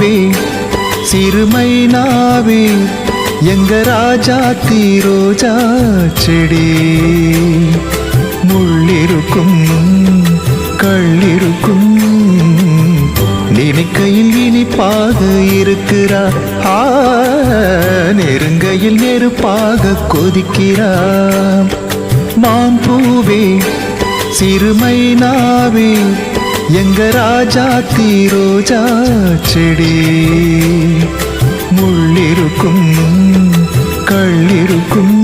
பூவே சிறுமைனாவே எங்க ராஜாத்தி ரோஜா செடி முள்ளிருக்கும் கள்ளிருக்கும் நினைக்கையில் இனிப்பாக இருக்கிறா நெருங்கையில் நெருப்பாக கொதிக்கிறா மாம்பூவே சிறுமைனாவே எங்க ராஜாத்தி ரோஜா செடி முள்ளிருக்கும் கள்ளிருக்கும்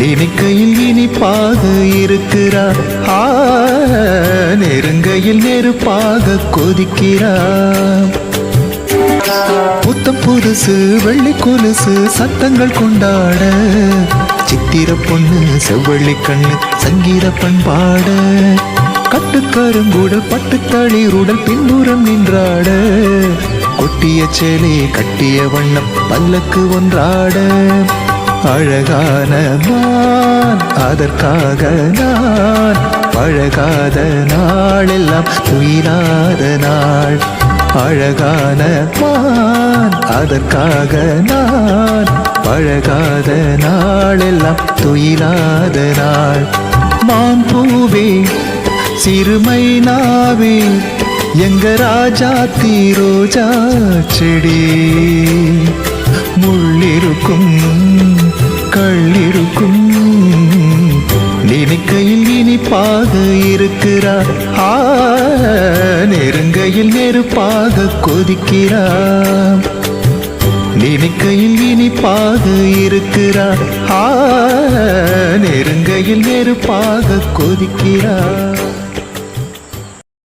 நினைக்கையில் இனிப்பாக இருக்கிறா நெருங்கையில் நெருப்பாக கொதிக்கிறா புத்தம் புதுசு வெள்ளி கொலுசு சத்தங்கள் கொண்டாட சித்திர பொண்ணு செவ்வள்ளி கண்ணு சங்கீத பண்பாட கட்டுக்கருங்கூடல் பட்டுத்தளிருடல் பின்புறம் நின்றாட கொட்டிய சேலை கட்டிய வண்ணம் பல்லக்கு ஒன்றாட அழகான மான் அதற்காக நான் பழகாத நாளெல்லாம் துயிலாத நாள் அழகான மான் அதற்காக நான் பழகாத நாளெல்லாம் துயிலாத நாள் மான் பூவே சிறுமைனாவே எங்க ராஜாத்தி ரோஜா செடி முள்ளிருக்கும் கள்ளிருக்கும் நினைக்கையில் இனிப்பாக இருக்கிறா நெருங்கையில் நெருப்பாக கொதிக்கிறா நினைக்கையில் இனிப்பாக இருக்கிறா நெருங்கையில் நெருப்பாக கொதிக்கிறா